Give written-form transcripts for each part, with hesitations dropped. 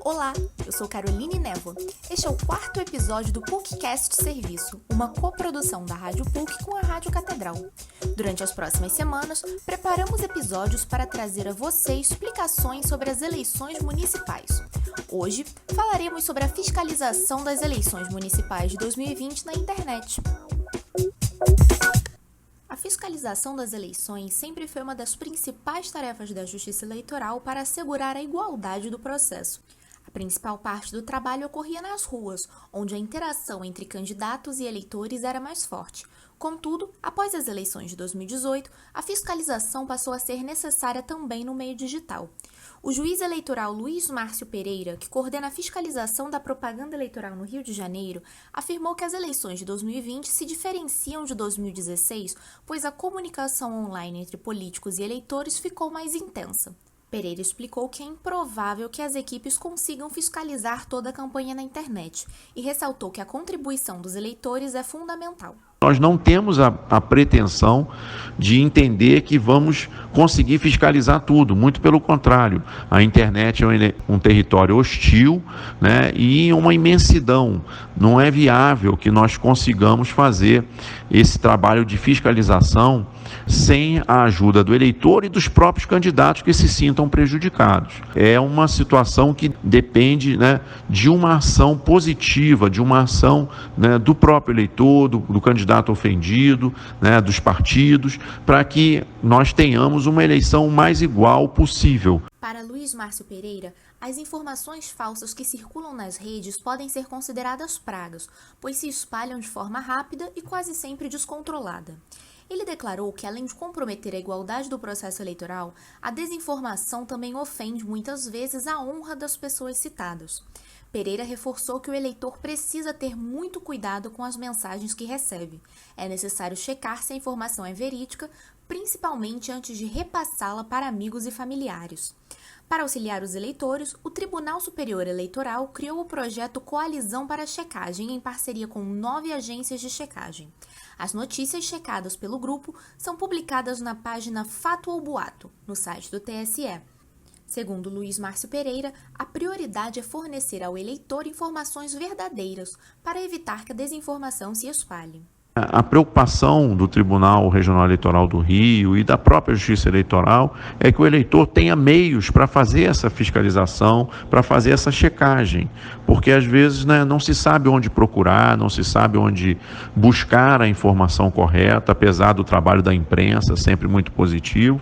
Olá, eu sou Caroline Névoa. Este é o quarto episódio do PUCcast Serviço, uma coprodução da Rádio PUC com a Rádio Catedral. Durante as próximas semanas, preparamos episódios para trazer a você explicações sobre as eleições municipais. Hoje, falaremos sobre a fiscalização das eleições municipais de 2020 na internet. A fiscalização das eleições sempre foi uma das principais tarefas da Justiça Eleitoral para assegurar a igualdade do processo. A principal parte do trabalho ocorria nas ruas, onde a interação entre candidatos e eleitores era mais forte. Contudo, após as eleições de 2018, a fiscalização passou a ser necessária também no meio digital. O juiz eleitoral Luiz Márcio Pereira, que coordena a fiscalização da propaganda eleitoral no Rio de Janeiro, afirmou que as eleições de 2020 se diferenciam de 2016, pois a comunicação online entre políticos e eleitores ficou mais intensa. Pereira explicou que é improvável que as equipes consigam fiscalizar toda a campanha na internet e ressaltou que a contribuição dos eleitores é fundamental. Nós não temos a pretensão de entender que vamos conseguir fiscalizar tudo, muito pelo contrário. A internet é um território hostil, né, e uma imensidão. Não é viável que nós consigamos fazer esse trabalho de fiscalização sem a ajuda do eleitor e dos próprios candidatos que se sintam prejudicados. É uma situação que depende, né, de uma ação positiva, de uma ação, né, do próprio eleitor, do candidato ofendido, né, dos partidos, para que nós tenhamos uma eleição mais igual possível. Para Luiz Márcio Pereira, as informações falsas que circulam nas redes podem ser consideradas pragas, pois se espalham de forma rápida e quase sempre descontrolada. Ele declarou que, além de comprometer a igualdade do processo eleitoral, a desinformação também ofende muitas vezes a honra das pessoas citadas. Pereira reforçou que o eleitor precisa ter muito cuidado com as mensagens que recebe. É necessário checar se a informação é verídica, principalmente antes de repassá-la para amigos e familiares. Para auxiliar os eleitores, o Tribunal Superior Eleitoral criou o projeto Coalizão para a Checagem em parceria com 9 agências de checagem. As notícias checadas pelo grupo são publicadas na página Fato ou Boato, no site do TSE. Segundo Luiz Márcio Pereira, a prioridade é fornecer ao eleitor informações verdadeiras para evitar que a desinformação se espalhe. A preocupação do Tribunal Regional Eleitoral do Rio e da própria Justiça Eleitoral é que o eleitor tenha meios para fazer essa fiscalização, para fazer essa checagem, porque às vezes, né, não se sabe onde procurar, não se sabe onde buscar a informação correta, apesar do trabalho da imprensa, sempre muito positivo,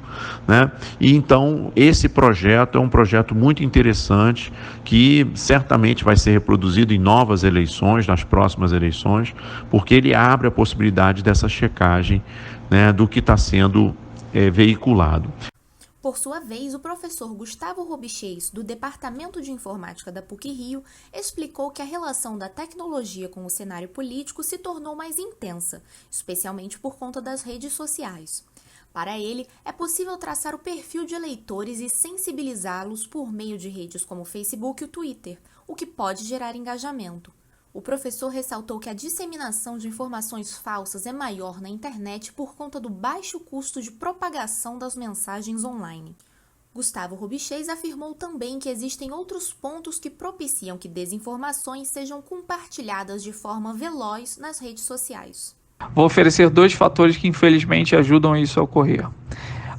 né? E então esse projeto é um projeto muito interessante, que certamente vai ser reproduzido em novas eleições, nas próximas eleições, porque ele abre a possibilidade dessa checagem, né, do que está sendo veiculado. Por sua vez, o professor Gustavo Robichês, do Departamento de Informática da PUC-Rio, explicou que a relação da tecnologia com o cenário político se tornou mais intensa, especialmente por conta das redes sociais. Para ele, é possível traçar o perfil de eleitores e sensibilizá-los por meio de redes como o Facebook e o Twitter, o que pode gerar engajamento. O professor ressaltou que a disseminação de informações falsas é maior na internet por conta do baixo custo de propagação das mensagens online. Gustavo Robichês afirmou também que existem outros pontos que propiciam que desinformações sejam compartilhadas de forma veloz nas redes sociais. Vou oferecer 2 fatores que infelizmente ajudam isso a ocorrer.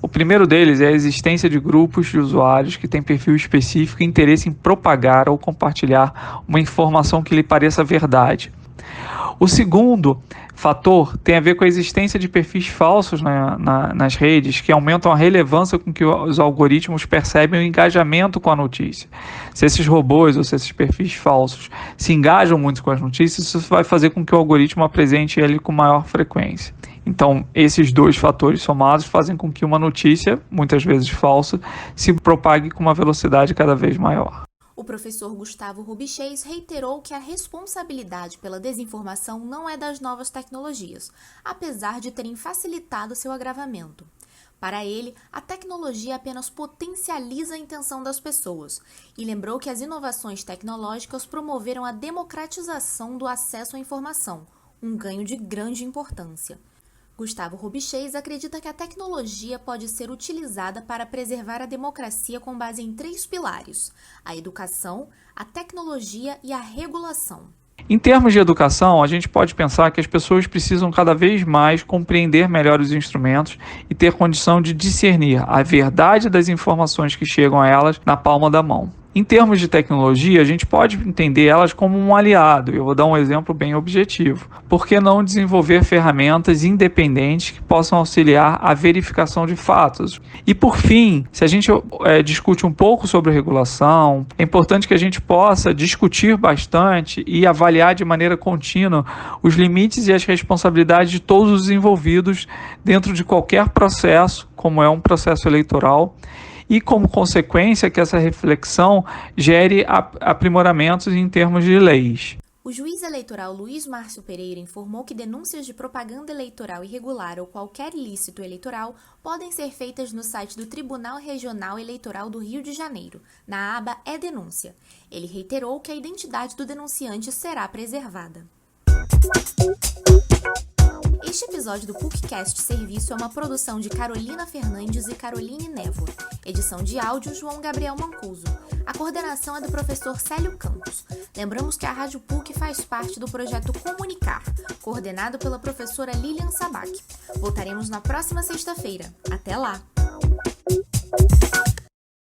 O primeiro deles é a existência de grupos de usuários que têm perfil específico e interesse em propagar ou compartilhar uma informação que lhe pareça verdade. O segundo fator tem a ver com a existência de perfis falsos nas redes que aumentam a relevância com que os algoritmos percebem o engajamento com a notícia. Se esses robôs ou se esses perfis falsos se engajam muito com as notícias, isso vai fazer com que o algoritmo apresente ele com maior frequência. Então, esses 2 fatores somados fazem com que uma notícia, muitas vezes falsa, se propague com uma velocidade cada vez maior. O professor Gustavo Robichês reiterou que a responsabilidade pela desinformação não é das novas tecnologias, apesar de terem facilitado seu agravamento. Para ele, a tecnologia apenas potencializa a intenção das pessoas e lembrou que as inovações tecnológicas promoveram a democratização do acesso à informação, um ganho de grande importância. Gustavo Robichês acredita que a tecnologia pode ser utilizada para preservar a democracia com base em 3 pilares: a educação, a tecnologia e a regulação. Em termos de educação, a gente pode pensar que as pessoas precisam cada vez mais compreender melhor os instrumentos e ter condição de discernir a verdade das informações que chegam a elas na palma da mão. Em termos de tecnologia, a gente pode entender elas como um aliado. Eu vou dar um exemplo bem objetivo. Por que não desenvolver ferramentas independentes que possam auxiliar a verificação de fatos? E por fim, se a gente discute um pouco sobre regulação, é importante que a gente possa discutir bastante e avaliar de maneira contínua os limites e as responsabilidades de todos os envolvidos dentro de qualquer processo, como é um processo eleitoral, e como consequência que essa reflexão gere aprimoramentos em termos de leis. O juiz eleitoral Luiz Márcio Pereira informou que denúncias de propaganda eleitoral irregular ou qualquer ilícito eleitoral podem ser feitas no site do Tribunal Regional Eleitoral do Rio de Janeiro, na aba É Denúncia. Ele reiterou que a identidade do denunciante será preservada. Este episódio do PUCcast Serviço é uma produção de Carolina Fernandes e Caroline Névoa. Edição de áudio, João Gabriel Mancuso. A coordenação é do professor Célio Campos. Lembramos que a Rádio PUC faz parte do projeto Comunicar, coordenado pela professora Lilian Sabac. Voltaremos na próxima sexta-feira. Até lá!